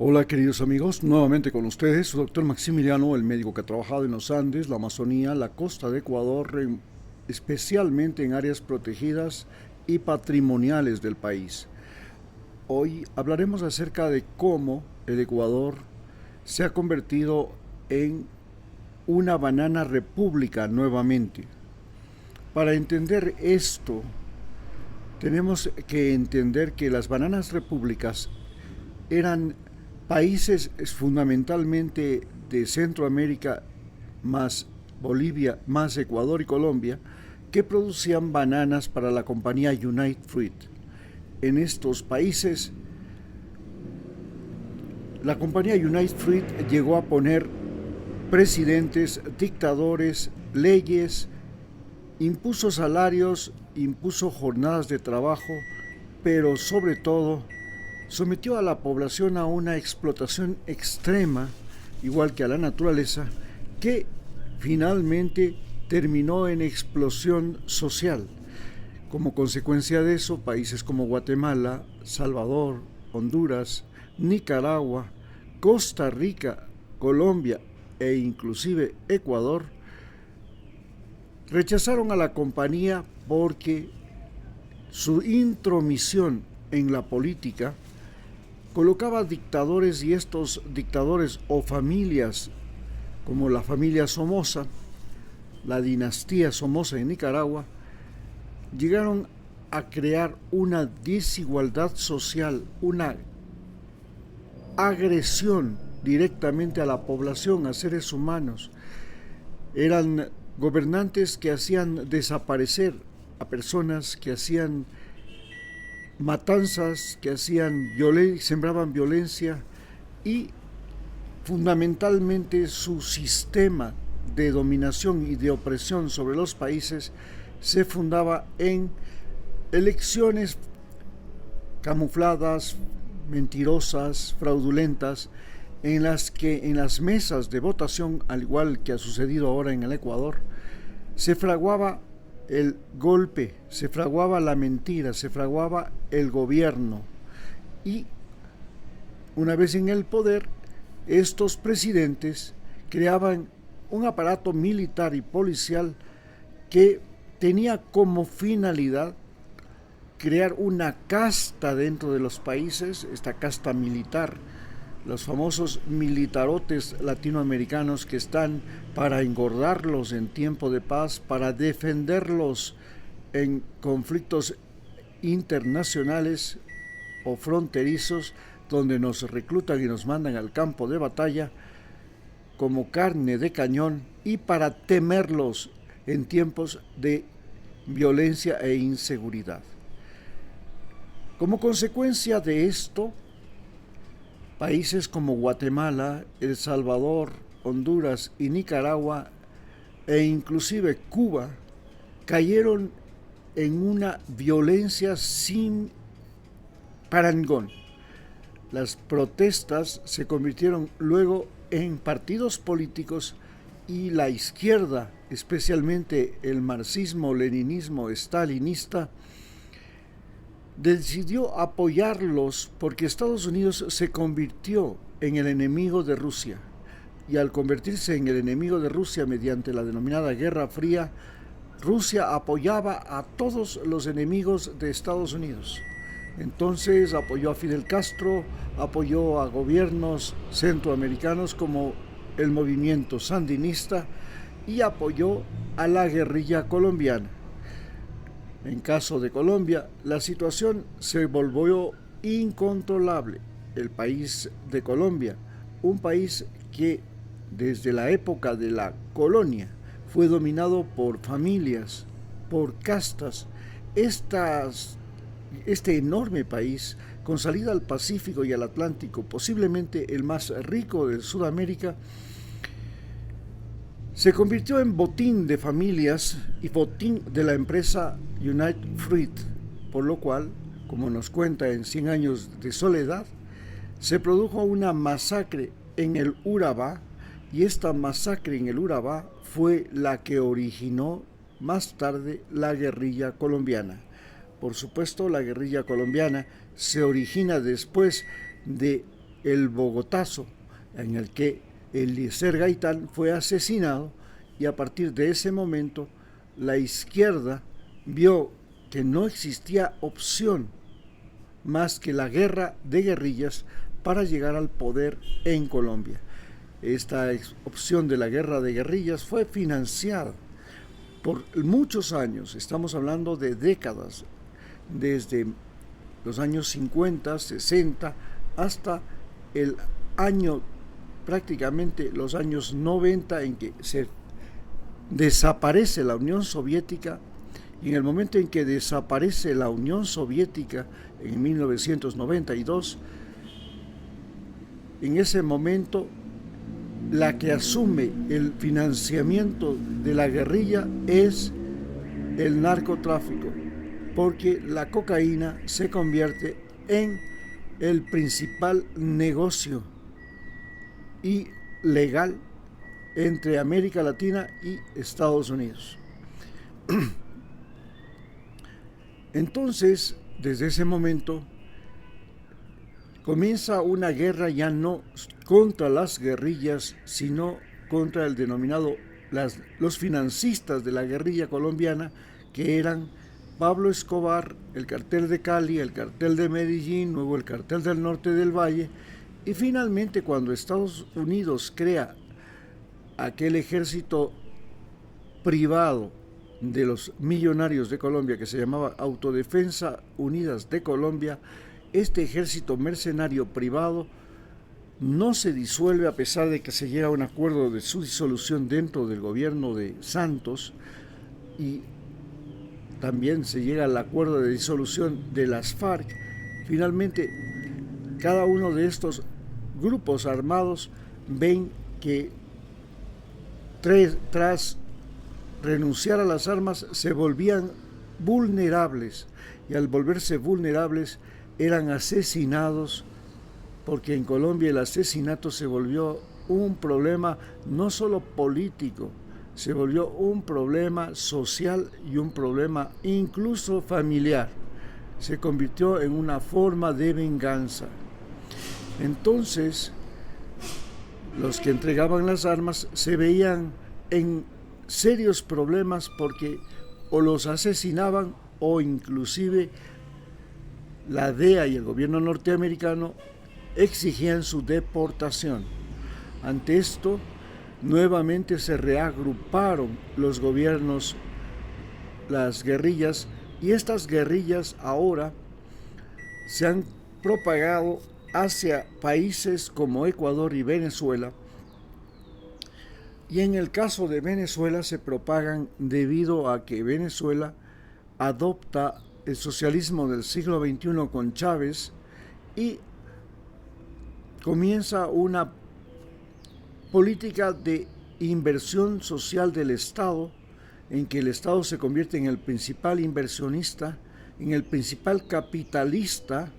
Hola queridos amigos, nuevamente con ustedes, su doctor Maximiliano, el médico que ha trabajado en los Andes, la Amazonía, la costa de Ecuador, especialmente en áreas protegidas y patrimoniales del país. Hoy hablaremos acerca de cómo el Ecuador se ha convertido en una banana república nuevamente. Para entender esto, tenemos que entender que las bananas repúblicas eran países fundamentalmente de Centroamérica, más Bolivia, más Ecuador y Colombia, que producían bananas para la compañía United Fruit. En estos países, la compañía United Fruit llegó a poner presidentes, dictadores, leyes, impuso salarios, impuso jornadas de trabajo, pero sobre todo sometió a la población a una explotación extrema, igual que a la naturaleza, que finalmente terminó en explosión social. Como consecuencia de eso, países como Guatemala, Salvador, Honduras, Nicaragua, Costa Rica, Colombia e inclusive Ecuador rechazaron a la compañía porque su intromisión en la política colocaba dictadores, y estos dictadores o familias como la familia Somoza, la dinastía Somoza en Nicaragua, llegaron a crear una desigualdad social, una agresión directamente a la población, a seres humanos. Eran gobernantes que hacían desaparecer a personas, que hacían matanzas, que sembraban violencia, y fundamentalmente su sistema de dominación y de opresión sobre los países se fundaba en elecciones camufladas, mentirosas, fraudulentas, en las que en las mesas de votación, al igual que ha sucedido ahora en el Ecuador, se fraguaba el golpe, se fraguaba la mentira, se fraguaba el gobierno. Y una vez en el poder, estos presidentes creaban un aparato militar y policial que tenía como finalidad crear una casta dentro de los países, esta casta militar, los famosos militarotes latinoamericanos que están para engordarlos en tiempo de paz, para defenderlos en conflictos internacionales o fronterizos, donde nos reclutan y nos mandan al campo de batalla como carne de cañón, y para temerlos en tiempos de violencia e inseguridad. Como consecuencia de esto, países como Guatemala, El Salvador, Honduras y Nicaragua, e inclusive Cuba, cayeron en una violencia sin parangón. Las protestas se convirtieron luego en partidos políticos, y la izquierda, especialmente el marxismo-leninismo stalinista, decidió apoyarlos porque Estados Unidos se convirtió en el enemigo de Rusia. Y al convertirse en el enemigo de Rusia mediante la denominada Guerra Fría, Rusia apoyaba a todos los enemigos de Estados Unidos. Entonces apoyó a Fidel Castro, apoyó a gobiernos centroamericanos como el movimiento sandinista, y apoyó a la guerrilla colombiana. En caso de Colombia, la situación se volvió incontrolable. El país de Colombia, un país que desde la época de la colonia fue dominado por familias, por castas. Este enorme país, con salida al Pacífico y al Atlántico, posiblemente el más rico de Sudamérica, se convirtió en botín de familias y botín de la empresa United Fruit, por lo cual, como nos cuenta en 100 años de soledad, se produjo una masacre en el Urabá, y esta masacre en el Urabá fue la que originó más tarde la guerrilla colombiana. Por supuesto, la guerrilla colombiana se origina después de el Bogotazo, en el que Eliezer Gaitán fue asesinado, y a partir de ese momento la izquierda vio que no existía opción más que la guerra de guerrillas para llegar al poder en Colombia. Esta opción de la guerra de guerrillas fue financiada por muchos años, estamos hablando de décadas, desde los años 50, 60, hasta el año, prácticamente los años 90, en que se desaparece la Unión Soviética. Y en el momento en que desaparece la Unión Soviética, en 1992, en ese momento la que asume el financiamiento de la guerrilla es el narcotráfico, porque la cocaína se convierte en el principal negocio ilegal entre América Latina y Estados Unidos. Entonces, desde ese momento, comienza una guerra ya no contra las guerrillas, sino contra el denominado los financistas de la guerrilla colombiana, que eran Pablo Escobar, el cartel de Cali, el cartel de Medellín, luego el cartel del norte del Valle, y finalmente cuando Estados Unidos crea aquel ejército privado de los millonarios de Colombia, que se llamaba Autodefensa Unidas de Colombia, este ejército mercenario privado no se disuelve a pesar de que se llega a un acuerdo de su disolución dentro del gobierno de Santos, y también se llega al acuerdo de disolución de las FARC. Finalmente, cada uno de estos grupos armados ven que tras renunciar a las armas se volvían vulnerables, y al volverse vulnerables eran asesinados, porque en Colombia el asesinato se volvió un problema no solo político, se volvió un problema social y un problema incluso familiar. Se convirtió en una forma de venganza. Entonces, los que entregaban las armas se veían en serios problemas, porque o los asesinaban o inclusive la DEA y el gobierno norteamericano exigían su deportación. Ante esto, nuevamente se reagruparon los gobiernos, las guerrillas, y estas guerrillas ahora se han propagado hacia países como Ecuador y Venezuela. Y en el caso de Venezuela se propagan debido a que Venezuela adopta el socialismo del siglo XXI con Chávez y comienza una política de inversión social del Estado, en que el Estado se convierte en el principal inversionista, en el principal capitalista,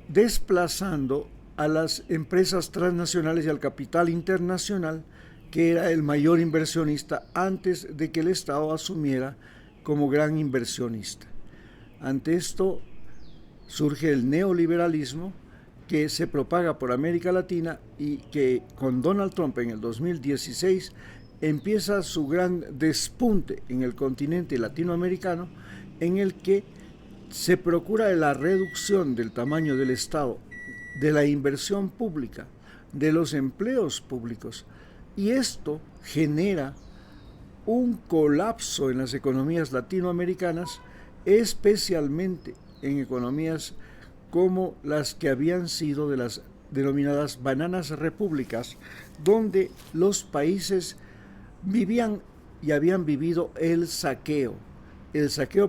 desplazando a las empresas transnacionales y al capital internacional, que era el mayor inversionista antes de que el Estado asumiera como gran inversionista. Ante esto surge el neoliberalismo, que se propaga por América Latina y que con Donald Trump en el 2016 empieza su gran despunte en el continente latinoamericano, en el que se procura la reducción del tamaño del Estado, de la inversión pública, de los empleos públicos, y esto genera un colapso en las economías latinoamericanas, especialmente en economías como las que habían sido de las denominadas bananas repúblicas, donde los países vivían y habían vivido el saqueo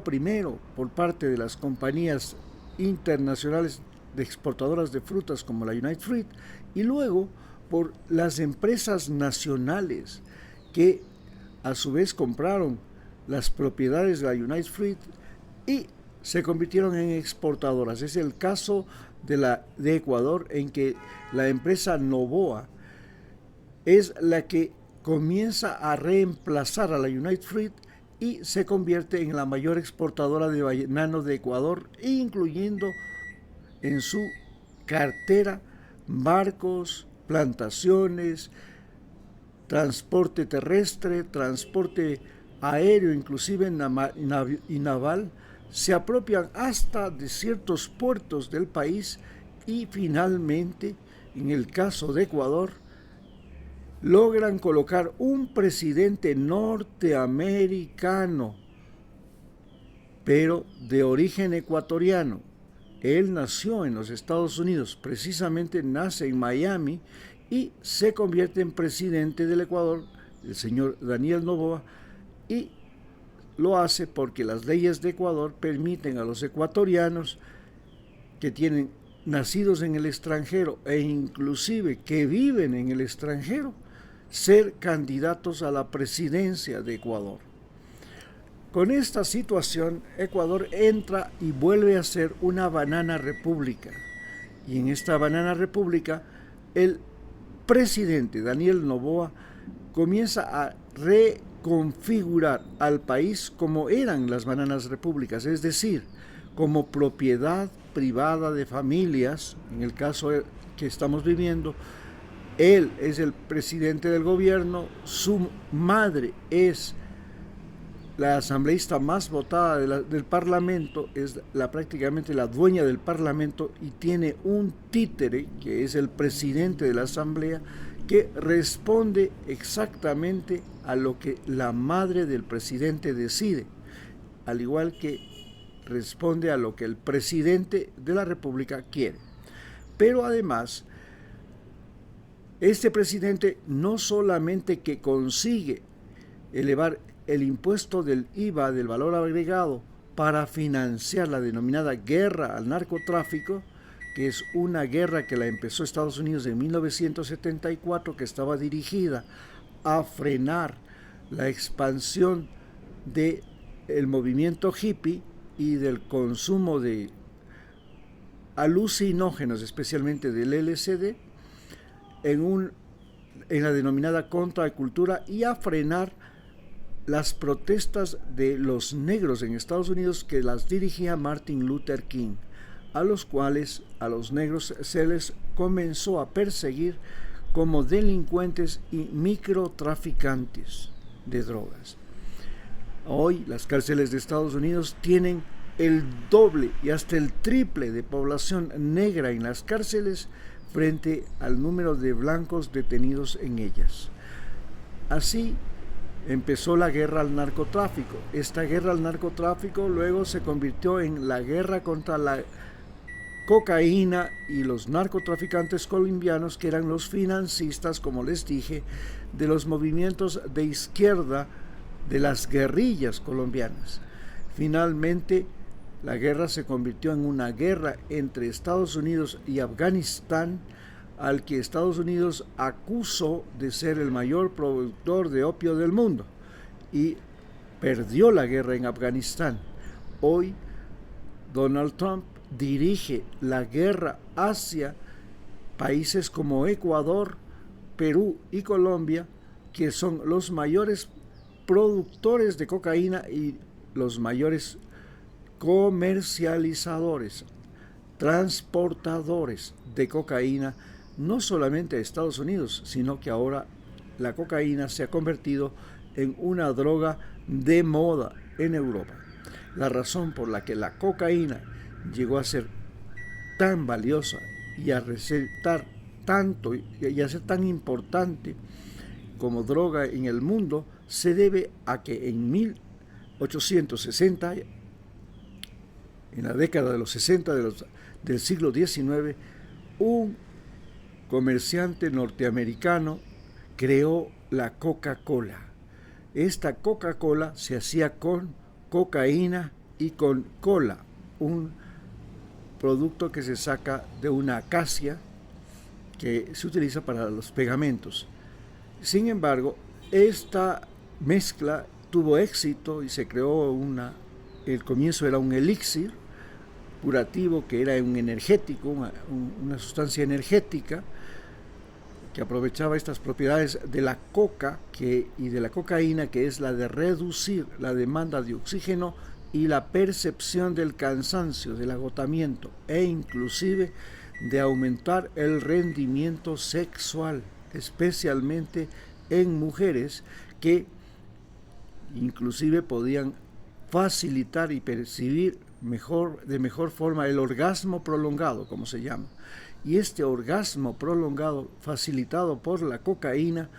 primero por parte de las compañías internacionales de exportadoras de frutas como la United Fruit, y luego por las empresas nacionales que a su vez compraron las propiedades de la United Fruit y se convirtieron en exportadoras. Es el caso de Ecuador, en que la empresa Novoa es la que comienza a reemplazar a la United Fruit y se convierte en la mayor exportadora de banano de Ecuador, incluyendo en su cartera barcos, plantaciones, transporte terrestre, transporte aéreo, inclusive y naval, se apropian hasta de ciertos puertos del país y finalmente, en el caso de Ecuador, logran colocar un presidente norteamericano, pero de origen ecuatoriano. Él nació en los Estados Unidos, precisamente nace en Miami y se convierte en presidente del Ecuador, el señor Daniel Noboa, y lo hace porque las leyes de Ecuador permiten a los ecuatorianos que tienen nacidos en el extranjero e inclusive que viven en el extranjero ser candidatos a la presidencia de Ecuador. Con esta situación, Ecuador entra y vuelve a ser una banana república. Y en esta banana república, el presidente Daniel Noboa comienza a reconfigurar al país como eran las bananas repúblicas, es decir, como propiedad privada de familias, en el caso que estamos viviendo. Él es el presidente del gobierno, su madre es la asambleísta más votada del Parlamento, es prácticamente la dueña del Parlamento y tiene un títere, que es el presidente de la Asamblea, que responde exactamente a lo que la madre del presidente decide, al igual que responde a lo que el presidente de la República quiere. Pero además, este presidente no solamente que consigue elevar el impuesto del IVA, del valor agregado, para financiar la denominada guerra al narcotráfico, que es una guerra que la empezó Estados Unidos en 1974, que estaba dirigida a frenar la expansión del movimiento hippie y del consumo de alucinógenos, especialmente del LSD, en la denominada contracultura, y a frenar las protestas de los negros en Estados Unidos que las dirigía Martin Luther King, a los cuales a los negros se les comenzó a perseguir como delincuentes y microtraficantes de drogas. Hoy las cárceles de Estados Unidos tienen el doble y hasta el triple de población negra en las cárceles frente al número de blancos detenidos en ellas. Así empezó la guerra al narcotráfico. Esta guerra al narcotráfico luego se convirtió en la guerra contra la cocaína y los narcotraficantes colombianos, que eran los financistas, como les dije, de los movimientos de izquierda de las guerrillas colombianas. Finalmente, la guerra se convirtió en una guerra entre Estados Unidos y Afganistán, al que Estados Unidos acusó de ser el mayor productor de opio del mundo y perdió la guerra en Afganistán. Hoy Donald Trump dirige la guerra hacia países como Ecuador, Perú y Colombia, que son los mayores productores de cocaína y los mayores comercializadores, transportadores de cocaína, no solamente a Estados Unidos, sino que ahora la cocaína se ha convertido en una droga de moda en Europa. La razón por la que la cocaína llegó a ser tan valiosa y a resultar tanto y a ser tan importante como droga en el mundo se debe a que en 1860, en la década de los 60 del siglo XIX, un comerciante norteamericano creó la Coca-Cola. Esta Coca-Cola se hacía con cocaína y con cola, un producto que se saca de una acacia que se utiliza para los pegamentos. Sin embargo, esta mezcla tuvo éxito y se creó el comienzo era un elixir curativo que era un energético, una sustancia energética que aprovechaba estas propiedades de la coca y de la cocaína, que es la de reducir la demanda de oxígeno y la percepción del cansancio, del agotamiento e inclusive de aumentar el rendimiento sexual, especialmente en mujeres que inclusive podían facilitar y percibir de mejor forma el orgasmo prolongado, como se llama. Y este orgasmo prolongado facilitado por la cocaína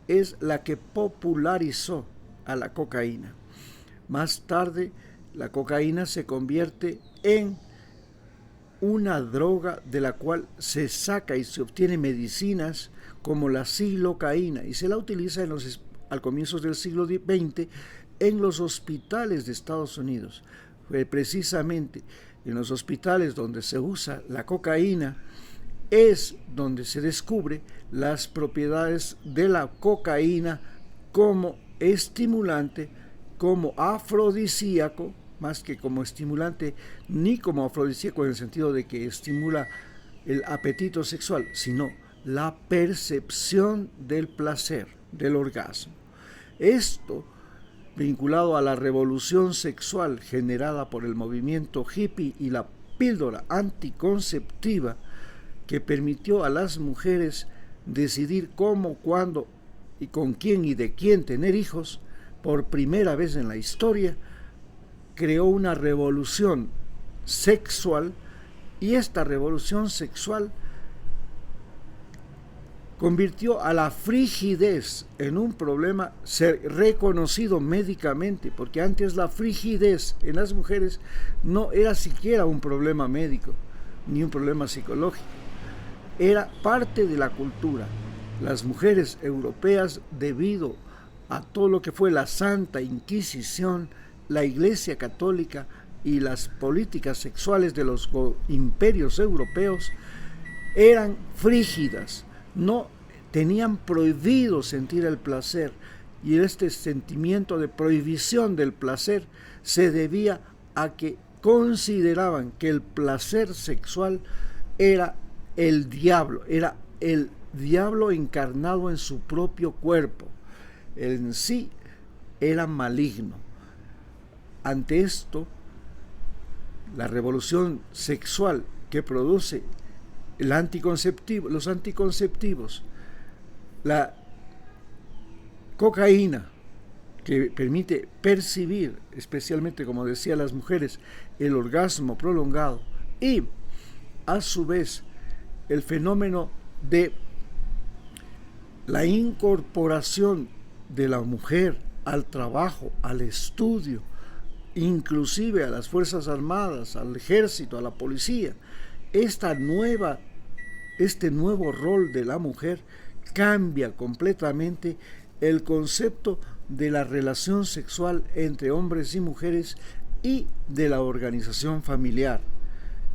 es la que popularizó a la cocaína. Más tarde, la cocaína se convierte en una droga de la cual se saca y se obtiene medicinas como la xilocaína y se la utiliza al comienzo del siglo XX en los hospitales de Estados Unidos. Precisamente en los hospitales donde se usa la cocaína es donde se descubre las propiedades de la cocaína como estimulante, como afrodisíaco, más que como estimulante, ni como afrodisíaco en el sentido de que estimula el apetito sexual, sino la percepción del placer, del orgasmo. Esto, vinculado a la revolución sexual generada por el movimiento hippie y la píldora anticonceptiva, que permitió a las mujeres decidir cómo, cuándo y con quién y de quién tener hijos, por primera vez en la historia, creó una revolución sexual, y esta revolución sexual convirtió a la frigidez en un problema reconocido médicamente, porque antes la frigidez en las mujeres no era siquiera un problema médico, ni un problema psicológico, era parte de la cultura. Las mujeres europeas, debido a todo lo que fue la Santa Inquisición, la Iglesia Católica y las políticas sexuales de los imperios europeos, eran frígidas, no tenían prohibido sentir el placer, y este sentimiento de prohibición del placer se debía a que consideraban que el placer sexual era el diablo encarnado en su propio cuerpo, en sí era maligno. Ante esto, la revolución sexual que produce los anticonceptivos, la cocaína, que permite percibir, especialmente, como decía, las mujeres, el orgasmo prolongado, y a su vez el fenómeno de la incorporación de la mujer al trabajo, al estudio, inclusive a las Fuerzas Armadas, al ejército, a la policía. Este nuevo rol de la mujer cambia completamente el concepto de la relación sexual entre hombres y mujeres y de la organización familiar.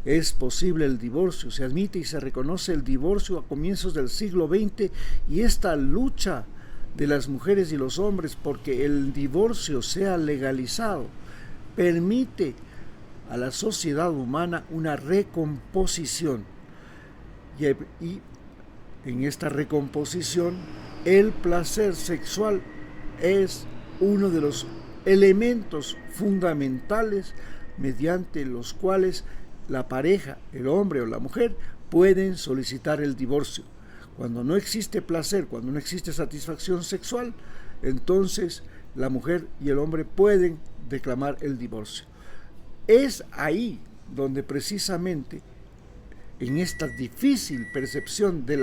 Es posible el divorcio, se admite y se reconoce el divorcio a comienzos del siglo XX, y esta lucha de las mujeres y los hombres porque el divorcio sea legalizado permite a la sociedad humana una recomposición, y en esta recomposición el placer sexual es uno de los elementos fundamentales mediante los cuales la pareja, el hombre o la mujer, pueden solicitar el divorcio. Cuando no existe placer, cuando no existe satisfacción sexual, entonces la mujer y el hombre pueden reclamar el divorcio. Es ahí donde precisamente, en esta difícil percepción de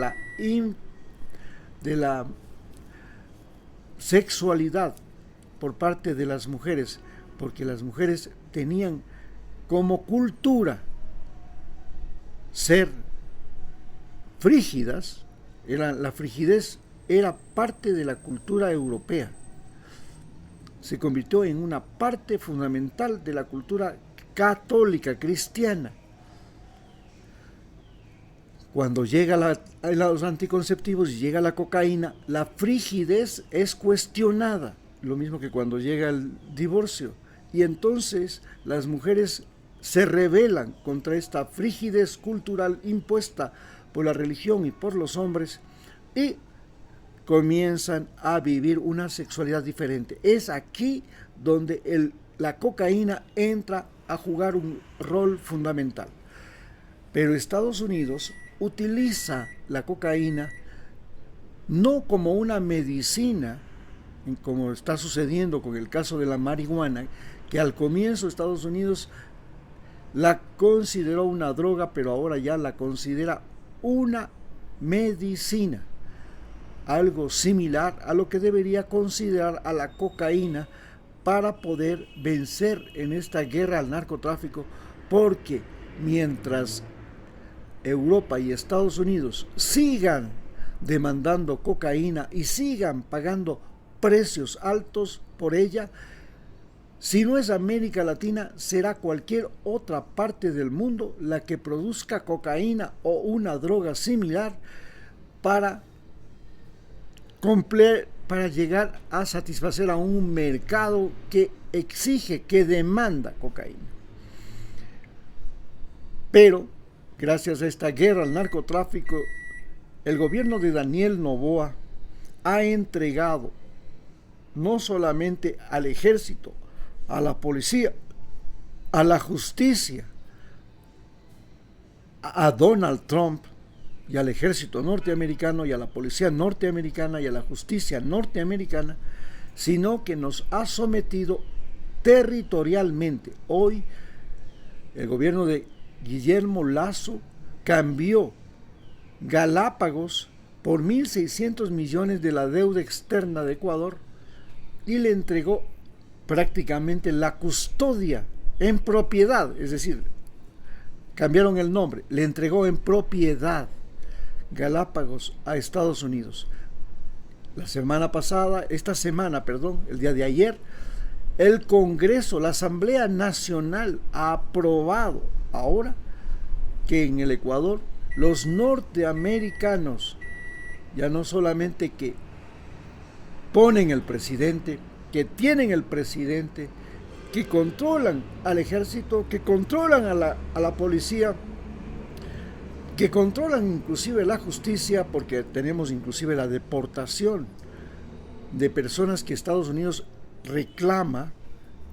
la sexualidad por parte de las mujeres, porque las mujeres tenían como cultura ser frígidas, la frigidez era parte de la cultura europea, se convirtió en una parte fundamental de la cultura católica, cristiana. Cuando llega los anticonceptivos y llega la cocaína, la frigidez es cuestionada, lo mismo que cuando llega el divorcio, y entonces las mujeres se rebelan contra esta frigidez cultural impuesta por la religión y por los hombres, y comienzan a vivir una sexualidad diferente. Es aquí donde la cocaína entra a jugar un rol fundamental. Pero Estados Unidos utiliza la cocaína no como una medicina, como está sucediendo con el caso de la marihuana, que al comienzo Estados Unidos la consideró una droga, pero ahora ya la considera una medicina, algo similar a lo que debería considerar a la cocaína para poder vencer en esta guerra al narcotráfico, porque mientras Europa y Estados Unidos sigan demandando cocaína y sigan pagando precios altos por ella, si no es América Latina, será cualquier otra parte del mundo la que produzca cocaína o una droga similar para llegar a satisfacer a un mercado que exige, que demanda cocaína. Pero, gracias a esta guerra al narcotráfico, el gobierno de Daniel Noboa ha entregado no solamente al ejército, a la policía, a la justicia, a Donald Trump y al ejército norteamericano y a la policía norteamericana y a la justicia norteamericana, sino que nos ha sometido territorialmente. Hoy el gobierno de Guillermo Lasso cambió Galápagos por 1.600 millones de la deuda externa de Ecuador y le entregó prácticamente la custodia en propiedad, es decir, cambiaron el nombre, le entregó en propiedad Galápagos a Estados Unidos. El día de ayer, el Congreso, la Asamblea Nacional ha aprobado ahora que en el Ecuador los norteamericanos ya no solamente que ponen el presidente, que tienen el presidente, que controlan al ejército, que controlan a la policía, que controlan inclusive la justicia, porque tenemos inclusive la deportación de personas que Estados Unidos reclama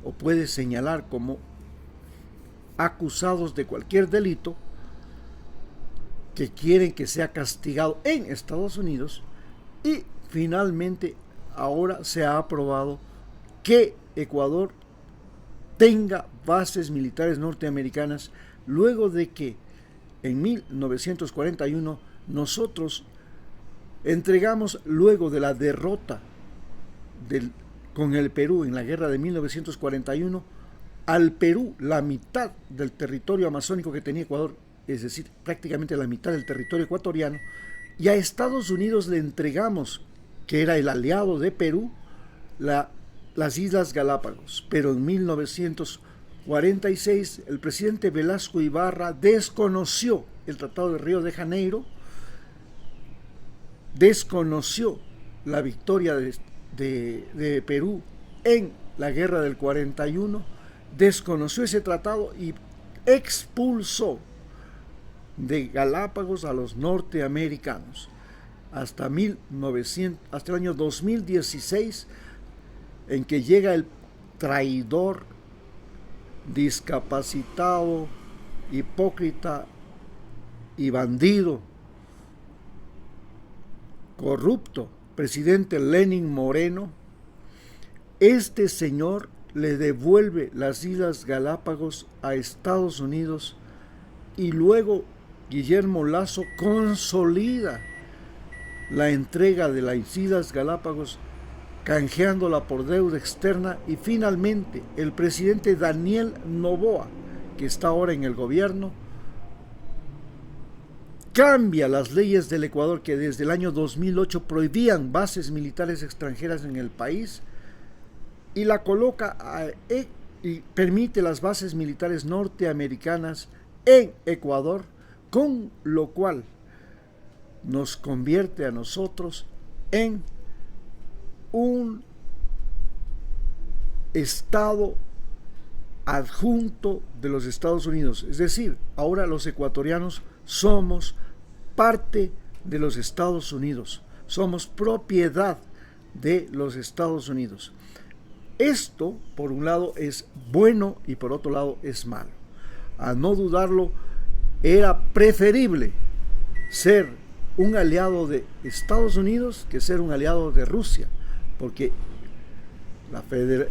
o puede señalar como acusados de cualquier delito, que quieren que sea castigado en Estados Unidos. Y finalmente ahora se ha aprobado que Ecuador tenga bases militares norteamericanas, luego de que en 1941 nosotros entregamos, luego de la derrota con el Perú en la guerra de 1941, al Perú la mitad del territorio amazónico que tenía Ecuador, es decir, prácticamente la mitad del territorio ecuatoriano, y a Estados Unidos le entregamos, que era el aliado de Perú, las Islas Galápagos. Pero en 1946 el presidente Velasco Ibarra desconoció el Tratado de Río de Janeiro, desconoció la victoria de Perú en la guerra del 41, desconoció ese tratado y expulsó de Galápagos a los norteamericanos hasta el año 2016, en que llega el traidor, discapacitado, hipócrita y bandido, corrupto, presidente Lenín Moreno. Este señor le devuelve las Islas Galápagos a Estados Unidos y luego Guillermo Lasso consolida la entrega de las Islas Galápagos, canjeándola por deuda externa, y finalmente el presidente Daniel Noboa, que está ahora en el gobierno, cambia las leyes del Ecuador, que desde el año 2008 prohibían bases militares extranjeras en el país, y la coloca y permite las bases militares norteamericanas en Ecuador, con lo cual nos convierte a nosotros en un estado adjunto de los Estados Unidos. Es decir, ahora los ecuatorianos somos parte de los Estados Unidos, somos propiedad de los Estados Unidos. Esto, por un lado, es bueno y por otro lado es malo. A no dudarlo, era preferible ser un aliado de Estados Unidos que ser un aliado de Rusia, porque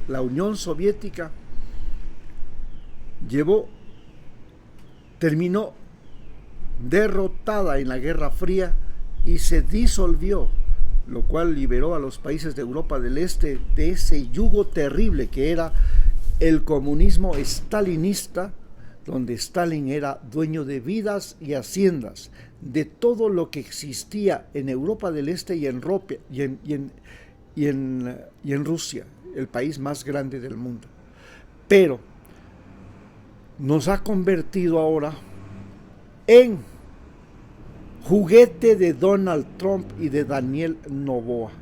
la Unión Soviética terminó derrotada en la Guerra Fría y se disolvió, lo cual liberó a los países de Europa del Este de ese yugo terrible que era el comunismo estalinista, donde Stalin era dueño de vidas y haciendas, de todo lo que existía en Europa del Este y en Rusia, el país más grande del mundo. Pero nos ha convertido ahora en juguete de Donald Trump y de Daniel Noboa.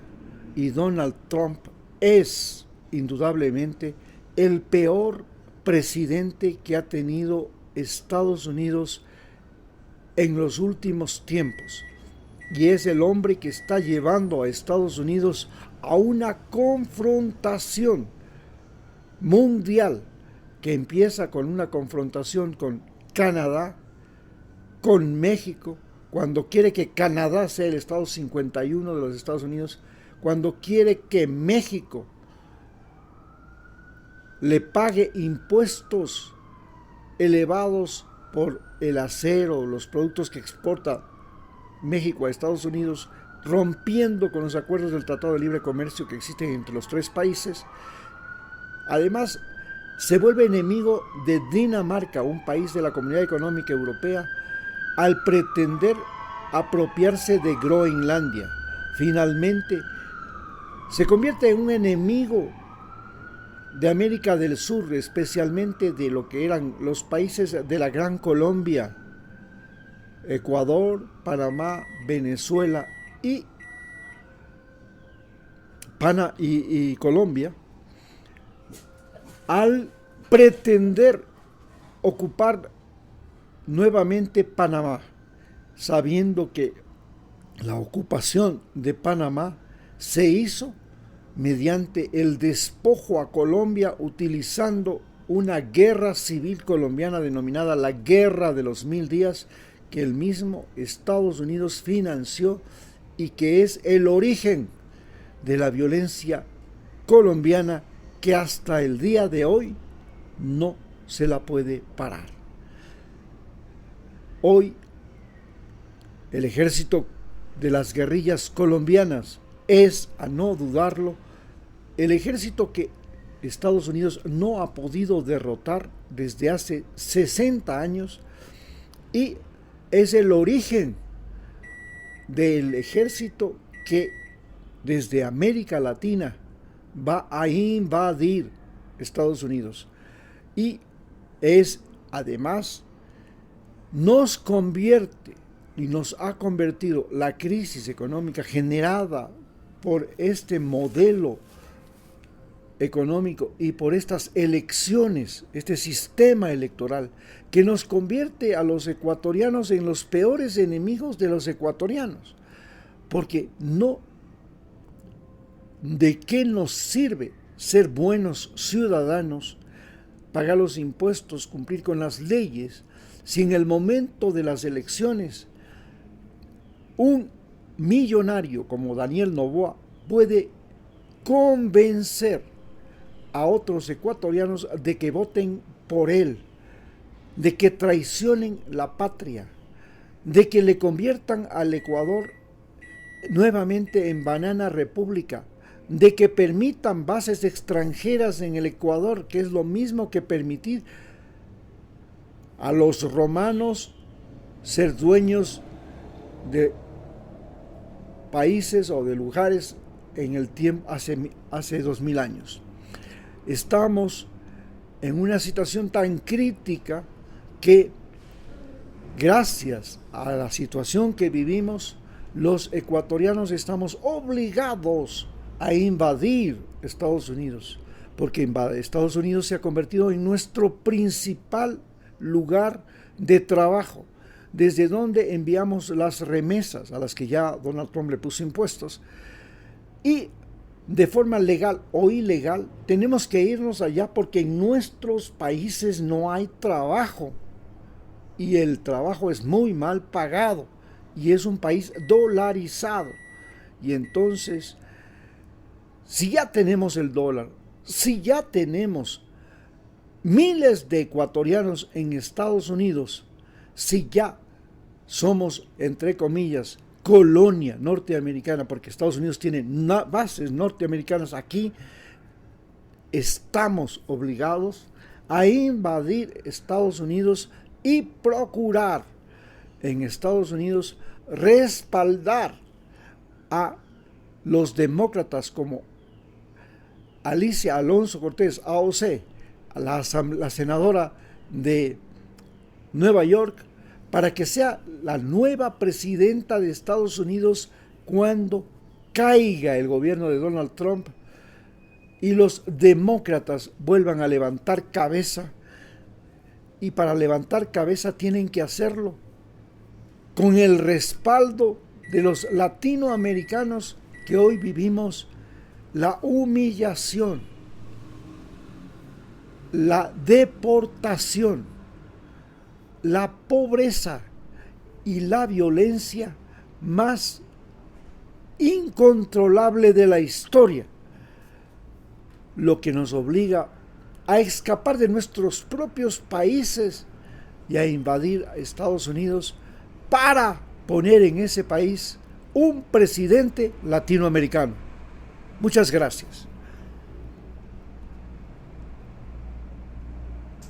Y Donald Trump es indudablemente el peor presidente que ha tenido Estados Unidos en los últimos tiempos. Y es el hombre que está llevando a Estados Unidos a una confrontación mundial que empieza con una confrontación con Canadá, con México, cuando quiere que Canadá sea el estado 51 de los Estados Unidos, cuando quiere que México le pague impuestos elevados por el acero, los productos que exporta México a Estados Unidos, rompiendo con los acuerdos del Tratado de Libre Comercio que existen entre los tres países. Además, se vuelve enemigo de Dinamarca, un país de la Comunidad Económica Europea, al pretender apropiarse de Groenlandia. Finalmente, se convierte en un enemigo de América del Sur, especialmente de lo que eran los países de la Gran Colombia, Ecuador, Panamá, Venezuela y Colombia, al pretender ocupar nuevamente Panamá, sabiendo que la ocupación de Panamá se hizo mediante el despojo a Colombia utilizando una guerra civil colombiana denominada la Guerra de los 1000 días, que el mismo Estados Unidos financió y que es el origen de la violencia colombiana que hasta el día de hoy no se la puede parar. Hoy el ejército de las guerrillas colombianas es, a no dudarlo, el ejército que Estados Unidos no ha podido derrotar desde hace 60 años y es el origen del ejército que desde América Latina va a invadir Estados Unidos y es además nos convierte y nos ha convertido la crisis económica generada por este modelo económico y por estas elecciones, este sistema electoral, que nos convierte a los ecuatorianos en los peores enemigos de los ecuatorianos, porque ¿de qué nos sirve ser buenos ciudadanos, pagar los impuestos, cumplir con las leyes, si en el momento de las elecciones un millonario como Daniel Noboa puede convencer a otros ecuatorianos de que voten por él, de que traicionen la patria, de que le conviertan al Ecuador nuevamente en banana república, de que permitan bases extranjeras en el Ecuador, que es lo mismo que permitir a los romanos ser dueños de países o de lugares en el tiempo hace 2000 años. Estamos en una situación tan crítica que gracias a la situación que vivimos, los ecuatorianos estamos obligados a invadir Estados Unidos, porque Estados Unidos se ha convertido en nuestro principal lugar de trabajo, desde donde enviamos las remesas a las que ya Donald Trump le puso impuestos, y de forma legal o ilegal tenemos que irnos allá porque en nuestros países no hay trabajo y el trabajo es muy mal pagado y es un país dolarizado. Y entonces, si ya tenemos el dólar, si ya tenemos miles de ecuatorianos en Estados Unidos, si ya somos, entre comillas, colonia norteamericana, porque Estados Unidos tiene bases norteamericanas aquí, estamos obligados a invadir Estados Unidos y procurar en Estados Unidos respaldar a los demócratas como Alicia Alonso Cortés, AOC, la senadora de Nueva York, para que sea la nueva presidenta de Estados Unidos cuando caiga el gobierno de Donald Trump y los demócratas vuelvan a levantar cabeza. Y para levantar cabeza tienen que hacerlo con el respaldo de los latinoamericanos que hoy vivimos la humillación, la deportación, la pobreza y la violencia más incontrolable de la historia, lo que nos obliga a escapar de nuestros propios países y a invadir a Estados Unidos para poner en ese país un presidente latinoamericano. Muchas gracias.